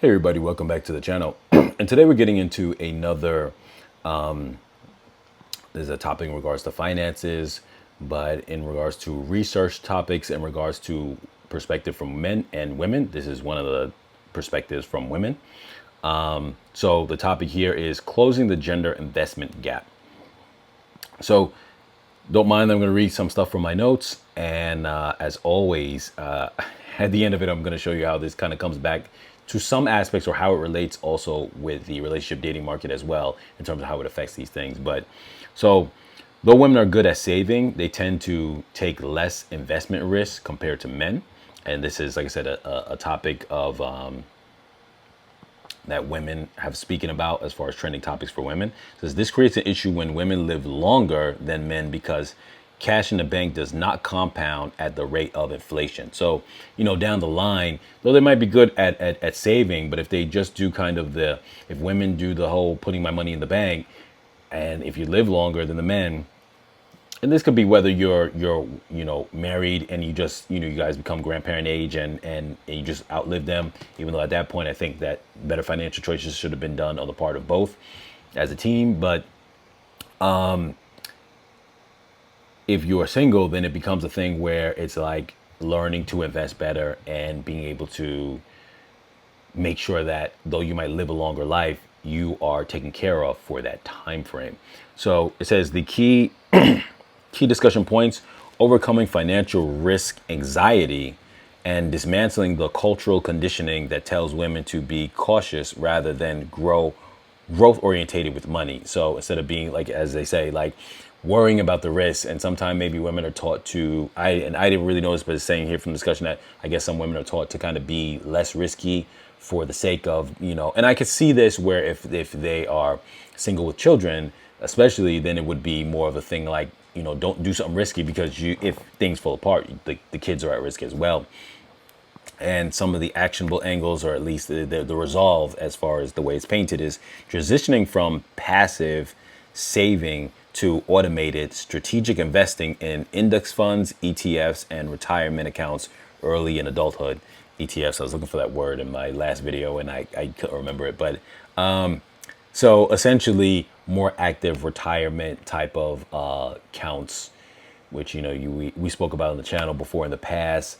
Hey everybody, welcome back to the channel. And today we're getting into another, there's a topic in regards to finances, but in regards to research topics, in regards to perspective from men and women. This is one of the perspectives from women. So the topic here is closing the gender investment gap. So don't mind, I'm going to read some stuff from my notes. And as always, at the end of it, I'm going to show you how this kind of comes back to some aspects or how it relates also with the relationship dating market as well, in terms of how it affects these things. But so though women are good at saving, they tend to take less investment risk compared to men. And this is, like I said, a topic of that women have speaking about as far as trending topics for women. It says this creates an issue when women live longer than men because cash in the bank does not compound at the rate of inflation. So, down the line, though they might be good at saving, but if they just do kind of if women do the whole putting my money in the bank, and if you live longer than the men, and this could be whether you're married and you just you guys become grandparent age and you just outlive them, even though at that point I think that better financial choices should have been done on the part of both as a team. But if you are single, then it becomes a thing where it's like learning to invest better and being able to make sure that though you might live a longer life, you are taken care of for that time frame. So it says the key discussion points: overcoming financial risk anxiety and dismantling the cultural conditioning that tells women to be cautious rather than growth orientated with money. So instead of being, like, as they say, like worrying about the risks, and sometimes maybe women are taught to, I didn't really notice, but it's saying here from the discussion that I guess some women are taught to kind of be less risky for the sake of, and I could see this where if they are single with children, especially, then it would be more of a thing like, don't do something risky because if things fall apart, the kids are at risk as well. And some of the actionable angles, or at least the resolve as far as the way it's painted, is transitioning from passive saving to automated strategic investing in index funds, ETFs, and retirement accounts early in adulthood. ETFs, I was looking for that word in my last video and I couldn't remember it. But so essentially more active retirement type of accounts, which we spoke about on the channel before in the past.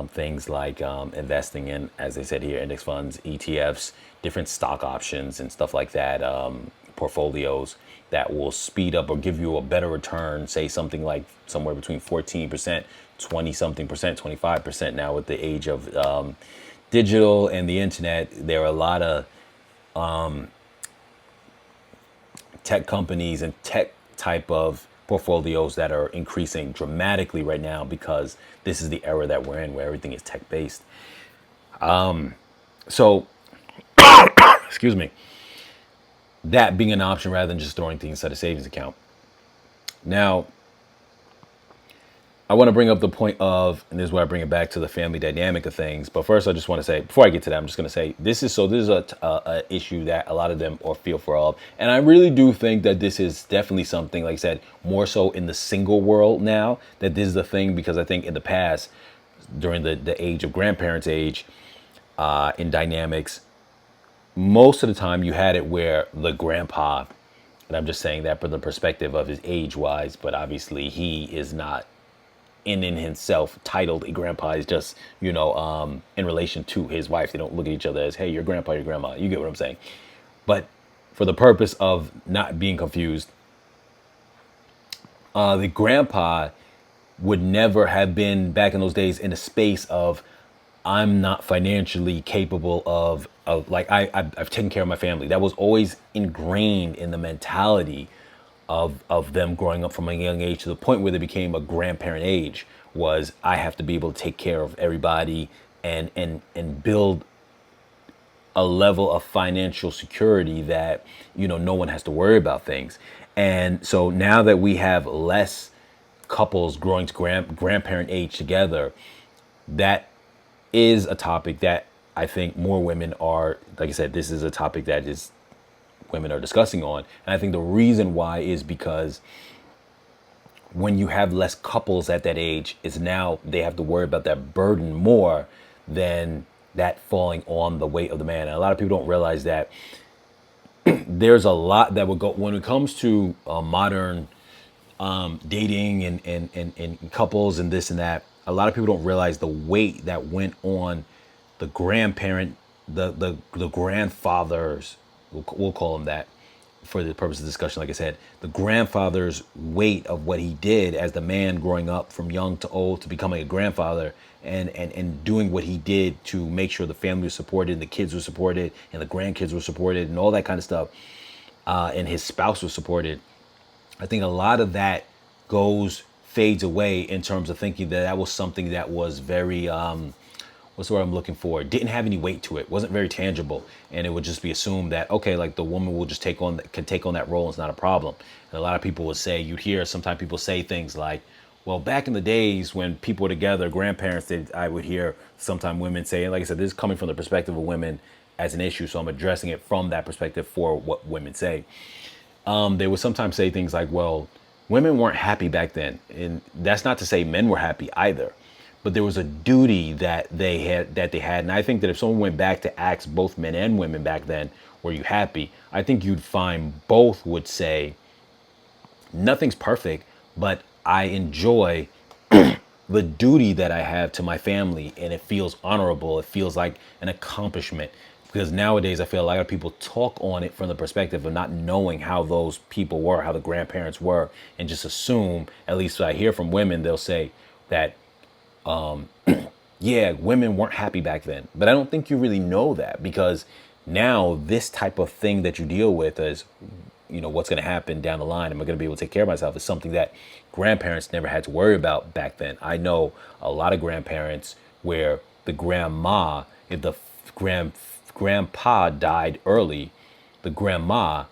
Things like investing in, as they said here, index funds, ETFs, different stock options and stuff like that, portfolios that will speed up or give you a better return, say something like somewhere between 14%, 20 something percent, 25%. Now with the age of digital and the internet, there are a lot of tech companies and tech type of portfolios that are increasing dramatically right now because this is the era that we're in where everything is tech based. So, excuse me, that being an option rather than just throwing things at a savings account. Now, I want to bring up the point of, and this is where I bring it back to the family dynamic of things. But first, I just want to say, before I get to that, I'm just going to say this is a issue that a lot of them are fearful of, and I really do think that this is definitely something, like I said, more so in the single world now, that this is the thing, because I think in the past, during the age of grandparents' age, in dynamics, most of the time you had it where the grandpa, and I'm just saying that from the perspective of his age wise, but obviously he is not in himself titled a grandpa. Is just in relation to his wife, they don't look at each other as, hey, your grandpa, your grandma. You get what I'm saying? But for the purpose of not being confused, the grandpa would never have been, back in those days, in a space of, I'm not financially capable of like, I've taken care of my family. That was always ingrained in the mentality of them growing up from a young age, to the point where they became a grandparent age, was I have to be able to take care of everybody and build a level of financial security that no one has to worry about things. And so now that we have less couples growing to grandparent age together, that is a topic that I think more women are, like I said, this is a topic that is women are discussing on. And I think the reason why is because when you have less couples at that age, is now they have to worry about that burden more than that falling on the weight of the man. And a lot of people don't realize that there's a lot that would go when it comes to modern dating and couples and this and that. A lot of people don't realize the weight that went on the grandparent, the grandfathers. We'll call them that for the purpose of discussion. Like I said, the grandfather's weight of what he did as the man growing up from young to old to becoming a grandfather, and doing what he did to make sure the family was supported and the kids were supported and the grandkids were supported and all that kind of stuff, and his spouse was supported. I think a lot of that fades away in terms of thinking that that was something that was very what's the word I'm looking for? Didn't have any weight to it. Wasn't very tangible, and it would just be assumed that okay, like the woman will just can take on that role. And it's not a problem. And a lot of people would say, you'd hear sometimes people say things like, "Well, back in the days when people were together, grandparents did." I would hear sometimes women say, and like I said, this is coming from the perspective of women as an issue, so I'm addressing it from that perspective for what women say. They would sometimes say things like, well, women weren't happy back then. And that's not to say men were happy either. But there was a duty that they had. And I think that if someone went back to ask both men and women back then, were you happy? I think you'd find both would say, nothing's perfect, but I enjoy the duty that I have to my family, and it feels honorable. It feels like an accomplishment. Because nowadays, I feel a lot of people talk on it from the perspective of not knowing how those people were, how the grandparents were, and just assume, at least I hear from women, they'll say that, yeah, women weren't happy back then. But I don't think you really know that, because now this type of thing that you deal with is, what's going to happen down the line. Am I going to be able to take care of myself? Is something that grandparents never had to worry about back then. I know a lot of grandparents where the grandma, if the grandpa died early, the grandma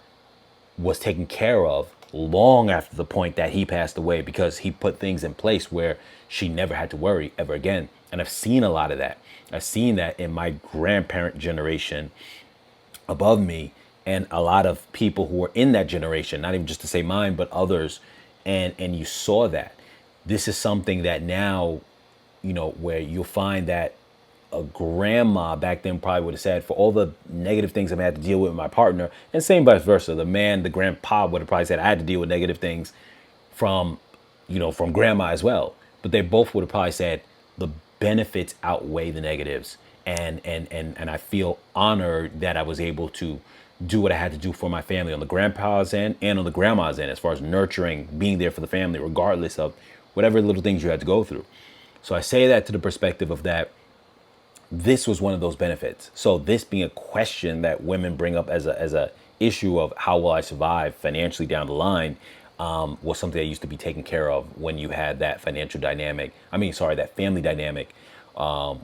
was taken care of long after the point that he passed away, because he put things in place where she never had to worry ever again. And I've seen a lot of that. I've seen that in my grandparent generation above me, and a lot of people who were in that generation, not even just to say mine, but others. And you saw that. This is something that now, where you'll find that a grandma back then probably would have said, for all the negative things I've had to deal with my partner, and same vice versa. The grandpa would have probably said I had to deal with negative things from, from grandma as well. But they both would have probably said the benefits outweigh the negatives. And I feel honored that I was able to do what I had to do for my family on the grandpa's end and on the grandma's end, as far as nurturing, being there for the family, regardless of whatever little things you had to go through. So I say that to the perspective of that this was one of those benefits. So this being a question that women bring up as a issue of how will I survive financially down the line, was something that used to be taken care of when you had that financial dynamic. That family dynamic,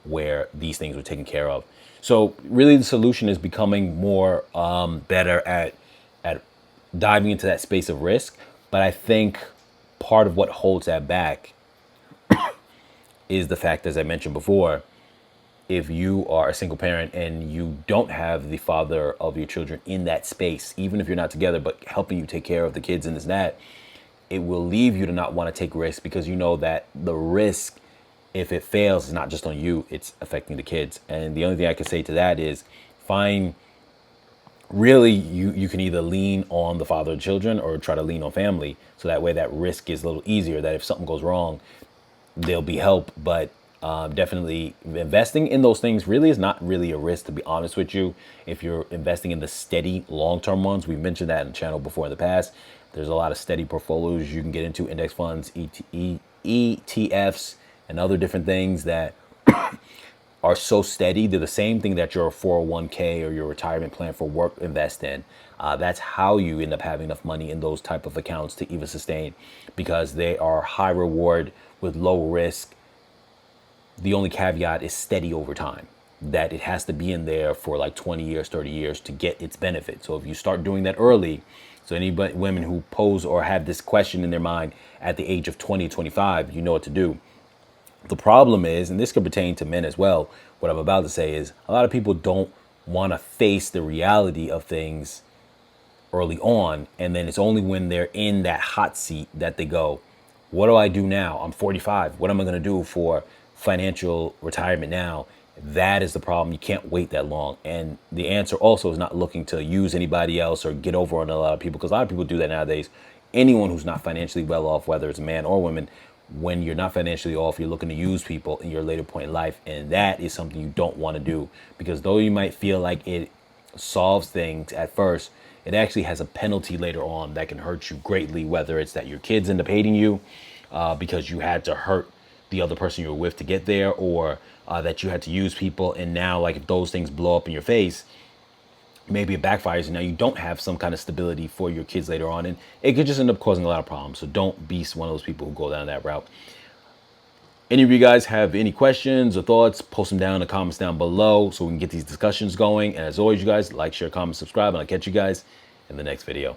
where these things were taken care of. So really, the solution is becoming more better at diving into that space of risk. But I think part of what holds that back is the fact, as I mentioned before, if you are a single parent and you don't have the father of your children in that space, even if you're not together, but helping you take care of the kids and this and that, it will leave you to not want to take risks, because you know that the risk, if it fails, is not just on you, it's affecting the kids. And the only thing I can say to that is find, really, you can either lean on the father of children or try to lean on family. So that way that risk is a little easier, that if something goes wrong, there'll be help. But definitely investing in those things really is not really a risk, to be honest with you. If you're investing in the steady long-term ones, we've mentioned that in the channel before in the past. There's a lot of steady portfolios you can get into, index funds, ETFs, and other different things that are so steady. They're the same thing that your 401k or your retirement plan for work invest in. That's how you end up having enough money in those type of accounts to even sustain, because they are high reward with low risk. The only caveat is steady over time, that it has to be in there for like 20 years, 30 years to get its benefit. So if you start doing that early, so anybody, women who pose or have this question in their mind at the age of 20, 25, you know what to do. The problem is, and this could pertain to men as well, what I'm about to say is a lot of people don't want to face the reality of things early on. And then it's only when they're in that hot seat that they go, what do I do now? I'm 45. What am I going to do for financial retirement now? That is the problem. You can't wait that long. And the answer also is not looking to use anybody else or get over on a lot of people, because a lot of people do that nowadays. Anyone who's not financially well off, whether it's a man or woman, when you're not financially off, you're looking to use people in your later point in life. And that is something you don't want to do, because though you might feel like it solves things at first, it actually has a penalty later on that can hurt you greatly, whether it's that your kids end up hating you because you had to hurt the other person you were with to get there, or that you had to use people. And now, like, if those things blow up in your face, maybe it backfires and now you don't have some kind of stability for your kids later on. And it could just end up causing a lot of problems. So don't be one of those people who go down that route. Any of you guys have any questions or thoughts, post them down in the comments down below so we can get these discussions going. And as always, you guys, like, share, comment, subscribe, and I'll catch you guys in the next video.